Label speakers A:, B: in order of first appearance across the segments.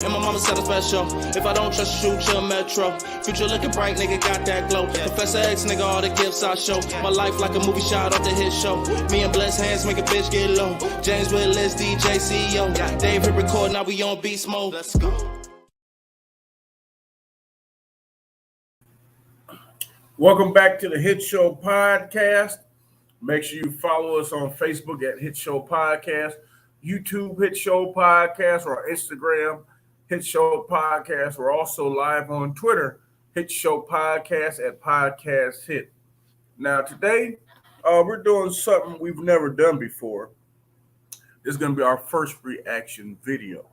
A: And my mama said I'm special. If I don't trust you, shoot your metro. Future looking bright, nigga, got that glow. Professor X, nigga, all the gifts I show. My life like a movie shot off the hit show. Me and Bless Hands make a bitch get low. James Willis, DJ CEO. Dave hit record, now we on beast mode. Let's go.
B: Welcome back to the Hit Show Podcast. Make sure you follow us on Facebook at Hit Show Podcast, YouTube Hit Show Podcast, or Instagram Hit Show Podcast. We're also live on Twitter, Hit Show Podcast at Podcast Hit. Now today, we're doing something we've never done before. This is going to be our first reaction video,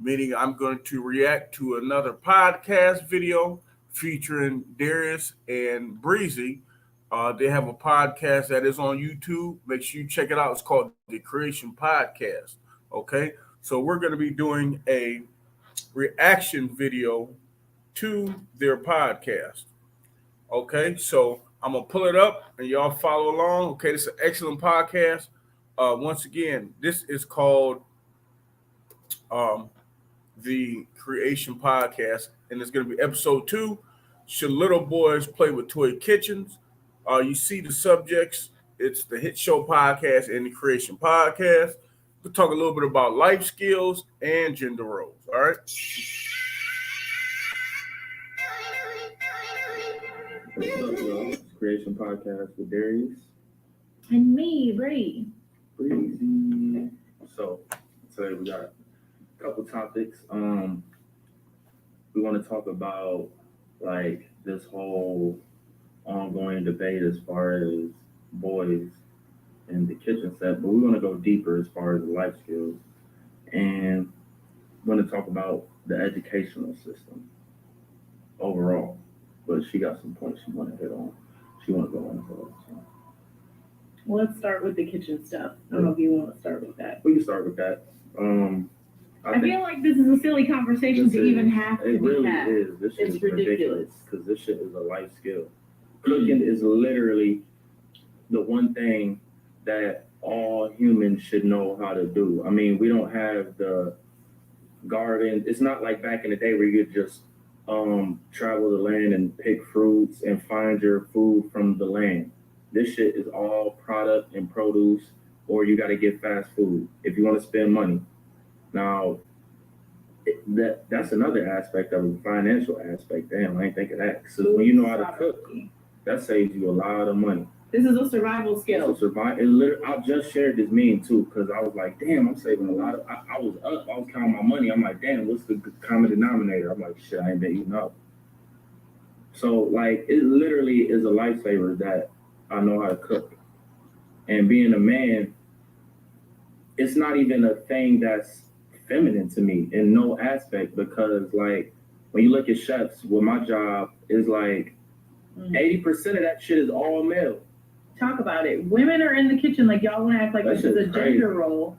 B: meaning I'm going to react to another podcast video featuring Darius and Breezy. They have a podcast that is on YouTube. Make sure you check it out. It's called The Creation Podcast. Okay, so we're going to be doing a reaction video to their podcast. Okay, so I'm going to pull it up and y'all follow along. Okay, this is an excellent podcast. Once again, this is called The Creation Podcast, and it's going to be episode 2. Should little boys play with toy kitchens? You see the subjects. It's the Hit Show Podcast and the Creation Podcast. We'll talk a little bit about life skills and gender roles. All right.
C: What's up, y'all? It's Creation Podcast with Darius.
D: And me, Bree.
C: Breezy. So today we got a couple topics. We want to talk about like this whole ongoing debate as far as boys in the kitchen set, but we want to go deeper as far as the life skills, and we're going to talk about the educational system overall. But she got some points she want to hit on. She want to go on for it. So.
D: Well, let's start with the kitchen stuff. I don't know if you want to start with that.
C: We can start with that.
D: I feel like this is a silly conversation to even have to be had.
C: It really is. This shit is ridiculous because this shit is a life skill. Cooking is literally the one thing that all humans should know how to do. I mean, we don't have the garden. It's not like back in the day where you could just travel the land and pick fruits and find your food from the land. This shit is all product and produce, or you got to get fast food if you want to spend money. Now, that's another aspect of the financial aspect. Damn, I ain't think of that. So when you know how to cook, that saves you a lot of money.
D: This is a survival skill.
C: I just shared this meme too because I was like, damn, I'm saving a lot of. I was up. I was counting my money. I'm like, damn, what's the common denominator? I'm like, shit, I ain't been eating up. So like, it literally is a lifesaver that I know how to cook. And being a man, it's not even a thing that's feminine to me in no aspect, because like when you look at chefs, well, my job is like 80% of that shit is all male.
D: Talk about it. Women are in the kitchen, like y'all want to act like this is a gender role.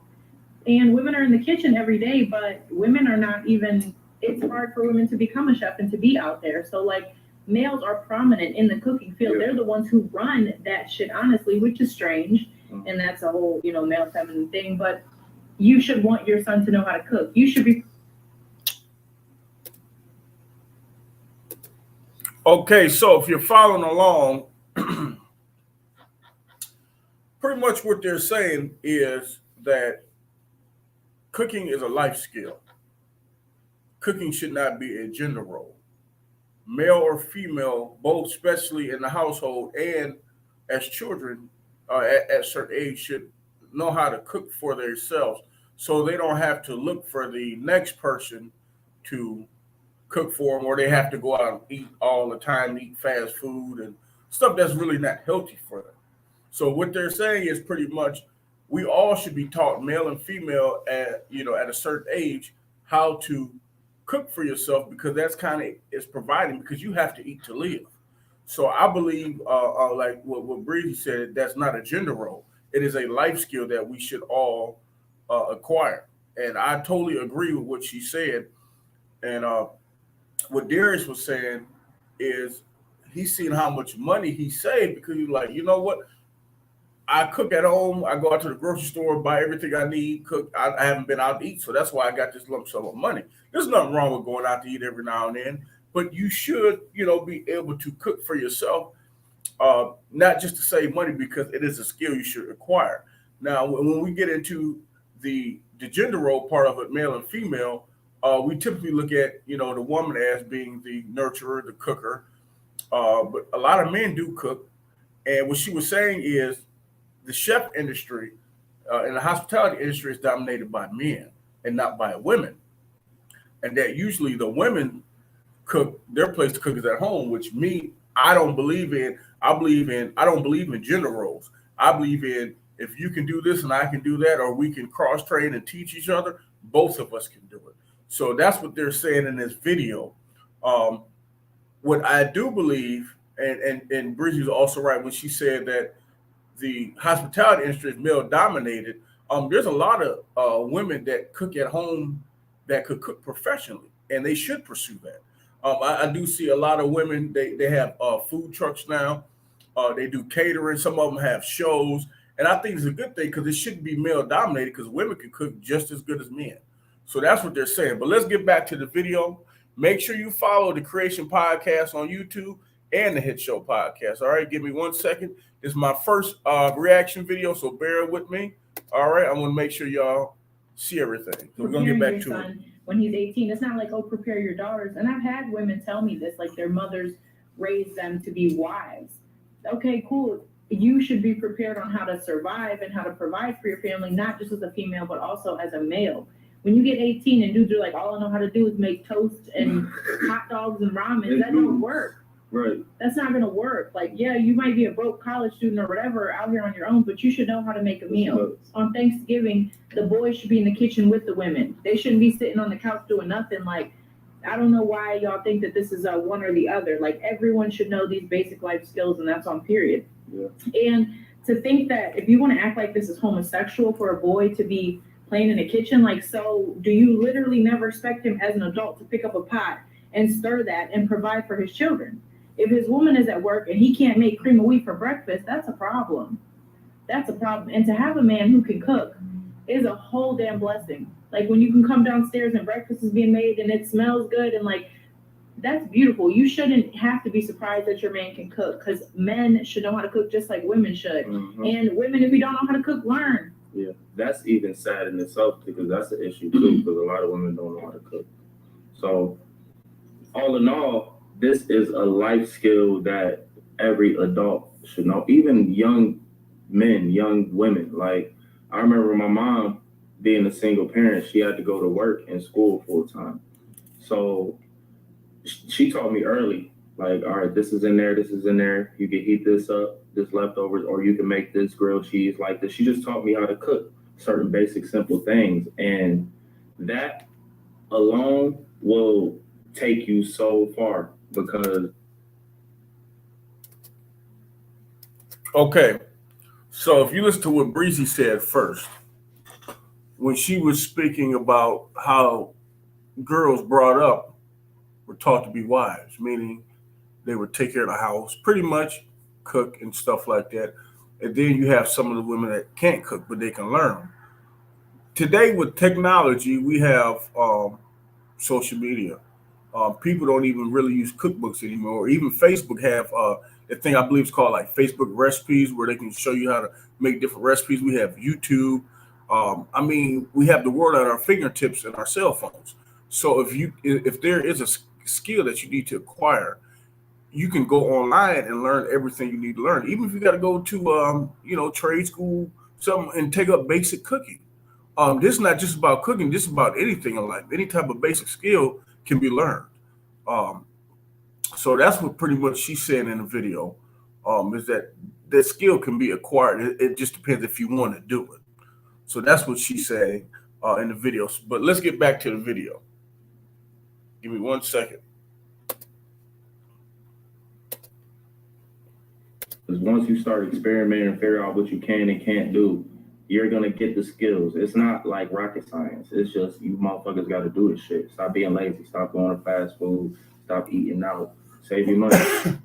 D: And women are in the kitchen every day, but women are not even, it's hard for women to become a chef and to be out there. So like males are prominent in the cooking field. Yeah. They're the ones who run that shit, honestly, which is strange. And that's a whole, male feminine thing. But you should want your son to know how to cook. You should be.
B: Okay, so if you're following along, pretty much what they're saying is that cooking is a life skill. Cooking should not be a gender role. Male or female, both, especially in the household and as children at a certain age, should know how to cook for themselves so they don't have to look for the next person to cook for them, or they have to go out and eat all the time, eat fast food and stuff that's really not healthy for them. So what they're saying is pretty much we all should be taught, male and female, at a certain age, how to cook for yourself, because that's kind of is providing, because you have to eat to live. So I believe, like what Breezy said, that's not a gender role. It is a life skill that we should all acquire. And I totally agree with what she said. And what Darius was saying is he's seen how much money he saved, because he's like, you know what? I cook at home. I go out to the grocery store, buy everything I need, cook. I haven't been out to eat, so that's why I got this lump sum of money. There's nothing wrong with going out to eat every now and then, but you should, be able to cook for yourself, not just to save money, because it is a skill you should acquire. Now, when we get into the gender role part of it, male and female, we typically look at the woman as being the nurturer, the cooker, but a lot of men do cook. And what she was saying is the chef industry and the hospitality industry is dominated by men and not by women, and that usually the women cook. Their place to cook is at home, which I don't believe in. I don't believe in gender roles. I believe in, if you can do this and I can do that, or we can cross train and teach each other, both of us can do it. So that's what they're saying in this video. What I do believe, and Bridget's also right when she said that the hospitality industry is male dominated. There's a lot of women that cook at home that could cook professionally, and they should pursue that. I do see a lot of women. They have food trucks now. They do catering. Some of them have shows, and I think it's a good thing, because it shouldn't be male dominated, because women can cook just as good as men. So that's what they're saying. But let's get back to the video. Make sure you follow the Creation Podcast on YouTube and the Hit Show Podcast. All right, give me 1 second. This is my first reaction video, so bear with me. All right, I want to make sure y'all see everything. So we're gonna get back to it.
D: When he's 18, it's not like, oh, prepare your daughters. And I've had women tell me this, like their mothers raised them to be wives. Okay, cool. You should be prepared on how to survive and how to provide for your family, not just as a female, but also as a male. When you get 18 and dudes are like, all I know how to do is make toast and hot dogs and ramen, that don't work.
C: Right.
D: That's not going to work. Like, yeah, you might be a broke college student or whatever out here on your own, but you should know how to make a meal. On Thanksgiving, the boys should be in the kitchen with the women. They shouldn't be sitting on the couch doing nothing. Like, I don't know why y'all think that this is a one or the other. Like, everyone should know these basic life skills, and that's on period.
C: Yeah.
D: And to think that if you want to act like this is homosexual for a boy to be playing in the kitchen, like, so do you literally never expect him as an adult to pick up a pot and stir that and provide for his children? If his woman is at work and he can't make cream of wheat for breakfast, that's a problem. That's a problem. And to have a man who can cook is a whole damn blessing. Like, when you can come downstairs and breakfast is being made and it smells good, and like, that's beautiful. You shouldn't have to be surprised that your man can cook, because men should know how to cook just like women should. Mm-hmm. And women, if you don't know how to cook, learn.
C: Yeah, that's even sad in itself, because that's the issue too, because a lot of women don't know how to cook. So all in all, this is a life skill that every adult should know, even young men, young women. Like, I remember my mom being a single parent, she had to go to work and school full time. So she taught me early, like, all right, this is in there, you can heat this up, this leftovers, or you can make this grilled cheese like this. She just taught me how to cook certain basic, simple things. And that alone will take you so far, because
B: okay, so if you listen to what Breezy said first, when she was speaking about how girls brought up were taught to be wives, meaning they would take care of the house, pretty much cook and stuff like that. And then you have some of the women that can't cook, but they can learn. Today with technology, we have social media. People don't even really use cookbooks anymore. Even Facebook have a thing I believe is called like Facebook recipes, where they can show you how to make different recipes. We have YouTube. I mean, we have the world at our fingertips and our cell phones. So if there is a skill that you need to acquire, you can go online and learn everything you need to learn. Even if you got to go to trade school, something, and take up basic cooking. This is not just about cooking. This is about anything in life. Any type of basic skill can be learned. So that's what pretty much she's saying in the video, is that skill can be acquired. It just depends if you want to do it. So that's what she's saying in the video. But let's get back to the video. Give me 1 second.
C: Because once you start experimenting and figure out what you can and can't do, you're going to get the skills. It's not like rocket science. It's just you motherfuckers got to do this shit. Stop being lazy. Stop going to fast food. Stop eating out. Save your money.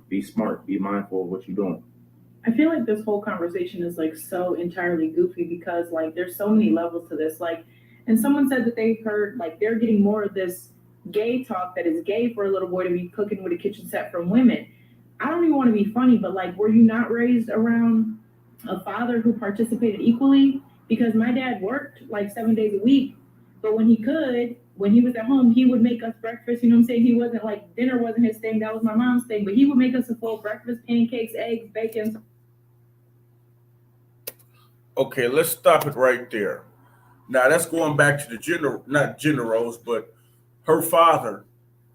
C: Be smart. Be mindful of what you're doing.
D: I feel like this whole conversation is like so entirely goofy because like there's so many levels to this. Like, and someone said that they heard like they're getting more of this gay talk that is gay for a little boy to be cooking with a kitchen set from women. I don't even want to be funny, but like, were you not raised around a father who participated equally? Because my dad worked like 7 days a week, but when he could, when he was at home, he would make us breakfast. You know what I'm saying? He wasn't like dinner wasn't his thing. That was my mom's thing. But he would make us a full breakfast, pancakes, eggs, bacon.
B: Okay, let's stop it right there. Now that's going back to the gender, not gender roles, but her father.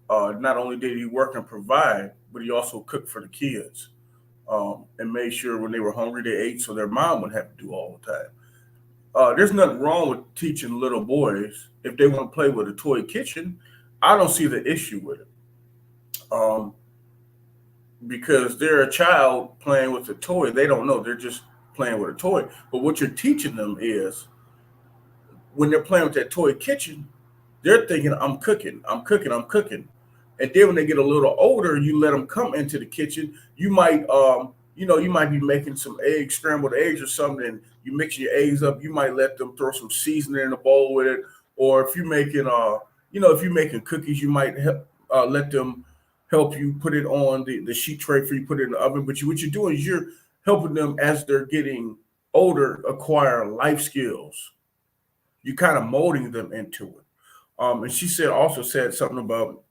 B: Not only did he work and provide, but he also cooked for the kids and made sure when they were hungry they ate, so their mom wouldn't have to do all the time. There's nothing wrong with teaching little boys if they want to play with a toy kitchen. I don't see the issue with it because they're a child playing with a toy. They don't know; they're just playing with a toy. But what you're teaching them is when they're playing with that toy kitchen, they're thinking, I'm cooking, I'm cooking, I'm cooking. And then when they get a little older, you let them come into the kitchen. You might, you might be making some eggs, scrambled eggs or something, and you mix your eggs up. You might let them throw some seasoning in a bowl with it. Or if you're making, if you're making cookies, you might let them help you put it on the sheet tray for you put it in the oven. But what you're doing is you're helping them as they're getting older acquire life skills. You're kind of molding them into it. And she also said something about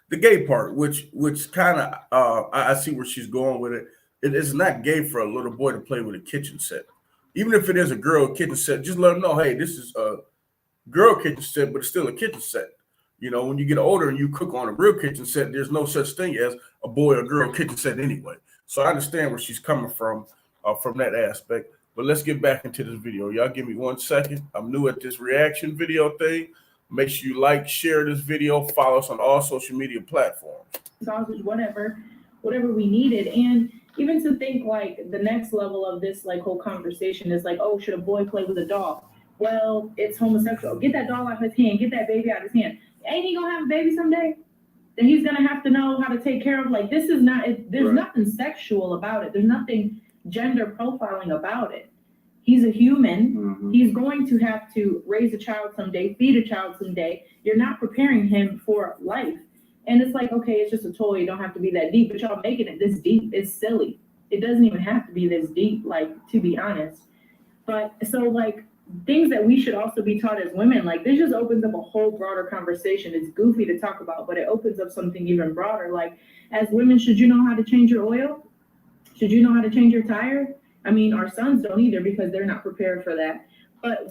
B: the gay part, which kind of I see where she's going with it. It is not gay for a little boy to play with a kitchen set, even if it is a girl kitchen set. Just let them know, hey, this is a girl kitchen set, but it's still a kitchen set. You know, when you get older and you cook on a real kitchen set, there's no such thing as a boy or girl kitchen set anyway. So I understand where she's coming from that aspect. But let's get back into this video. Y'all give me 1 second. I'm new at this reaction video thing. Make sure you like, share this video, follow us on all social media platforms.
D: Sausage, whatever we needed. And even to think like the next level of this like whole conversation is like, oh, should a boy play with a doll? Well, it's homosexual. Get that doll out of his hand. Get that baby out of his hand. Ain't he gonna have a baby someday? Then he's gonna have to know how to take care of. Like, this is not. There's right. Nothing sexual about it. There's nothing gender profiling about it. He's a human. Mm-hmm. He's going to have to raise a child someday, feed a child someday. You're not preparing him for life. And it's like, okay, it's just a toy. You don't have to be that deep. But y'all making it this deep is silly. It doesn't even have to be this deep, like, to be honest. But so, like, things that we should also be taught as women, like, this just opens up a whole broader conversation. It's goofy to talk about, but it opens up something even broader. Like, as women, should you know how to change your oil? Should you know how to change your tire? I mean, our sons don't either because they're not prepared for that. But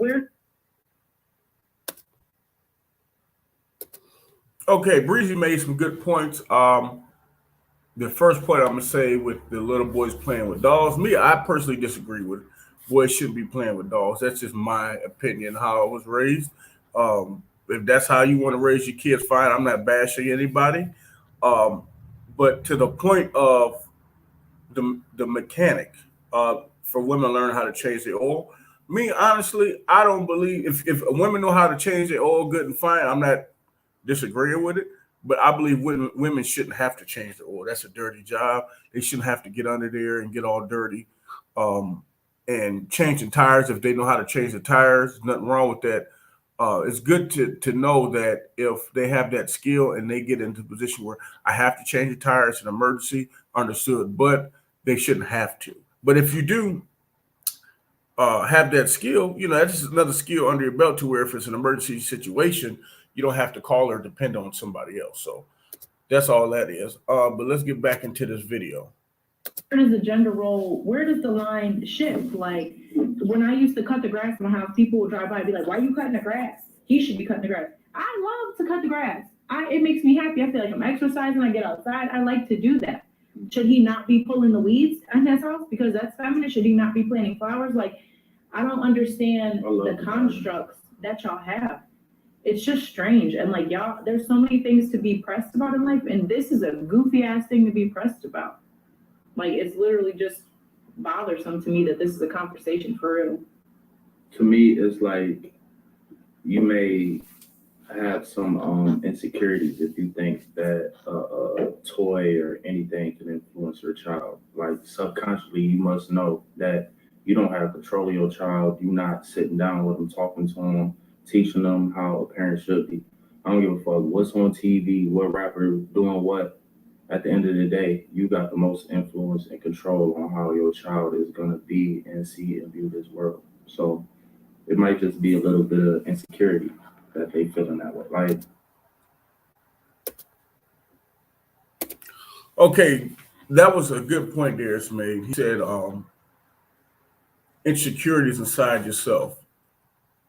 B: Okay, Breezy made some good points. The first point I'm gonna say with the little boys playing with dolls, I personally disagree with it. Boys shouldn't be playing with dolls. That's just my opinion, how I was raised. If that's how you want to raise your kids, fine. I'm not bashing anybody. But to the point of the mechanic for women learn how to change their oil. Honestly, I don't believe if women know how to change their oil good and fine, I'm not disagreeing with it. But I believe women shouldn't have to change the oil. That's a dirty job. They shouldn't have to get under there and get all dirty. And changing tires, if they know how to change the tires, nothing wrong with that. It's good to know that if they have that skill and they get into a position where I have to change the tires in an emergency, understood, but they shouldn't have to. But if you do have that skill, that's just another skill under your belt to where if it's an emergency situation, you don't have to call or depend on somebody else. So that's all that is. But let's get back into this video.
D: Where does the gender role, where does the line shift? Like, when I used to cut the grass in my house, people would drive by and be like, why are you cutting the grass? He should be cutting the grass. I love to cut the grass. It makes me happy. I feel like I'm exercising. I get outside. I like to do that. Should he not be pulling the weeds in his house because that's feminine? Should he not be planting flowers? Like, I don't understand the constructs that y'all have. It's just strange. And like, y'all, there's so many things to be pressed about in life. And this is a goofy ass thing to be pressed about. Like, it's literally just bothersome to me that this is a conversation for real.
C: To me, it's like you may have some insecurities if you think that a toy or anything can influence influence your child. Like subconsciously, you must know that you don't have control of your child. You're not sitting down with them, talking to them, teaching them how a parent should be. I don't give a fuck what's on TV, what rapper doing what. At the end of the day, you got the most influence and control on how your child is gonna be and see and view this world. So it might just be a little bit of insecurity that they feel in that way. Like,
B: okay, that was a good point Darius made. He said insecurities inside yourself.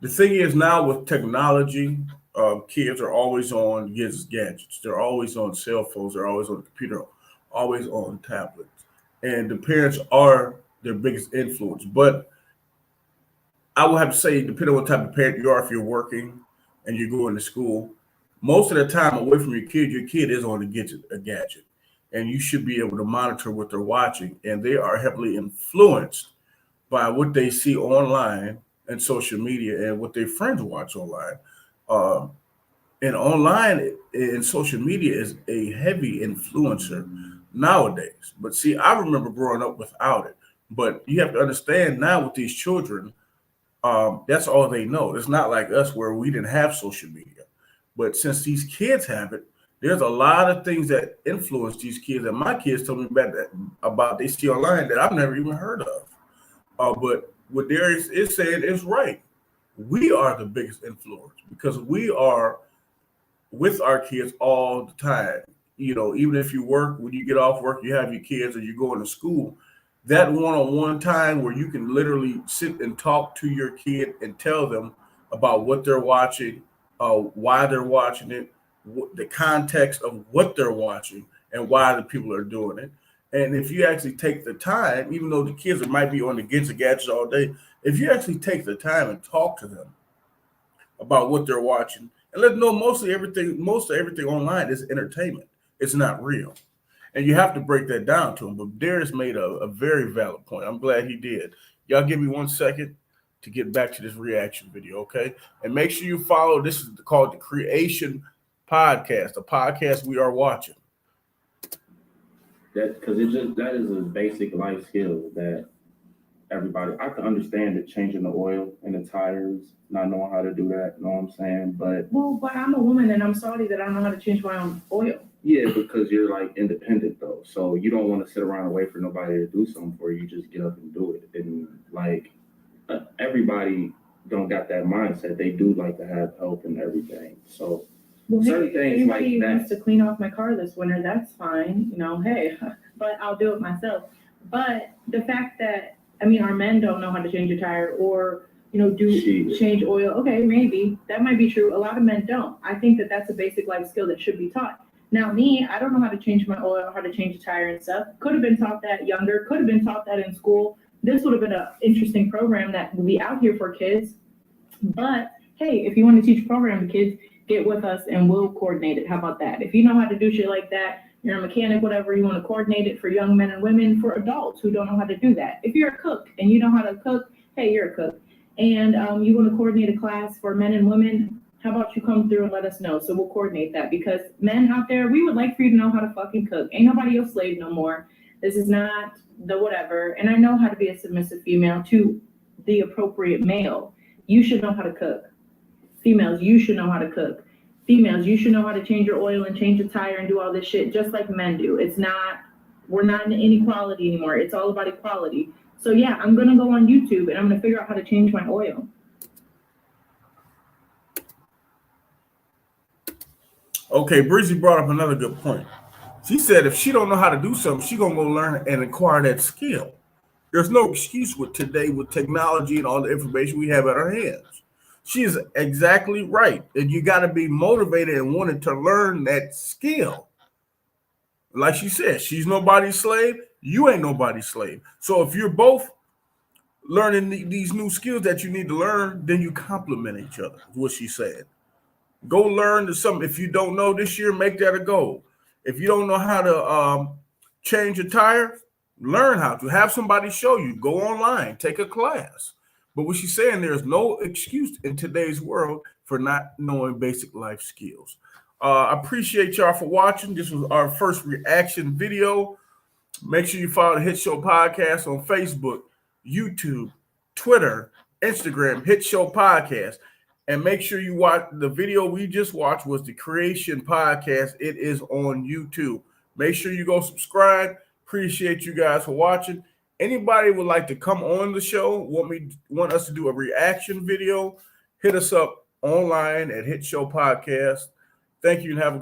B: The thing is now with technology, kids are always on gadgets. They're always on cell phones. They're always on the computer, always on tablets. And the parents are their biggest influence. But I will have to say, depending on what type of parent you are, if you're working and you're going to school, most of the time away from your kid is on a gadget. And you should be able to monitor what they're watching. And they are heavily influenced by what they see online and social media and what their friends watch online. And online and social media is a heavy influencer nowadays. But see, I remember growing up without it. But you have to understand now with these children, that's all they know. It's not like us where we didn't have social media. But since these kids have it, there's a lot of things that influence these kids that my kids told me about they see online that I've never even heard of. But what Darius is saying is right. We are the biggest influence because we are with our kids all the time. You know, even if you work, when you get off work, you have your kids or you're going to school, that one-on-one time where you can literally sit and talk to your kid and tell them about what they're watching, why they're watching it, the context of what they're watching, and why the people are doing it. And if you actually take the time, even though the kids might be on the gadgets all day, if you actually take the time and talk to them about what they're watching, and let them know most of everything online is entertainment. It's not real. And you have to break that down to them. But Darius made a very valid point. I'm glad he did. Y'all give me 1 second to get back to this reaction video, okay? And make sure you follow. This is called the Creation Podcast, the podcast we are watching.
C: that because that is a basic life skill that everybody. I can understand it, changing the oil in the tires, not knowing how to do that. You know what I'm saying? But
D: I'm a woman and I'm sorry that I don't know how to change my own oil.
C: Yeah, because you're like independent though, so you don't want to sit around and wait for nobody to do something for you. You just get up and do it. And like everybody don't got that mindset. They do like to have help and everything. So certain things like that.
D: Wants to clean off my car this winter, that's fine. You know, hey, but I'll do it myself. But the fact that our men don't know how to change a tire or change oil. Okay, maybe that might be true. A lot of men don't. I think that that's a basic life skill that should be taught. Now, me, I don't know how to change my oil, how to change a tire and stuff. Could have been taught that younger, could have been taught that in school. This would have been an interesting program that would be out here for kids. But hey, if you want to teach a program to kids, get with us and we'll coordinate it. How about that? If you know how to do shit like that, you're a mechanic, whatever, you want to coordinate it for young men and women, for adults who don't know how to do that. If you're a cook and you know how to cook, hey, you're a cook. And you want to coordinate a class for men and women, how about you come through and let us know? So we'll coordinate that, because men out there, we would like for you to know how to fucking cook. Ain't nobody your slave no more. This is not the whatever. And I know how to be a submissive female to the appropriate male. You should know how to cook. Females, you should know how to cook. Females, you should know how to change your oil and change a tire and do all this shit just like men do. We're not in inequality anymore. It's all about equality. So yeah, I'm gonna go on YouTube and I'm gonna figure out how to change my oil.
B: Okay, Breezy brought up another good point. She said if she don't know how to do something, she gonna go learn and acquire that skill. There's no excuse with today with technology and all the information we have at our hands. She is exactly right. And you got to be motivated and wanting to learn that skill. Like she said, she's nobody's slave. You ain't nobody's slave. So if you're both learning these new skills that you need to learn, then you complement each other, is what she said. Go learn something. If you don't know this year, make that a goal. If you don't know how to change a tire, learn how to. Have somebody show you. Go online, take a class. But what she's saying, there's no excuse in today's world for not knowing basic life skills. I appreciate y'all for watching. This was our first reaction video. Make sure you follow the Hit Show Podcast on Facebook, YouTube, Twitter, Instagram, Hit Show Podcast. And make sure you watch the video we just watched was the Creation Podcast. It is on YouTube. Make sure you go subscribe. Appreciate you guys for watching. Anybody would like to come on the show, want us to do a reaction video, hit us up online at Hit Show Podcast. Thank you and have a good day.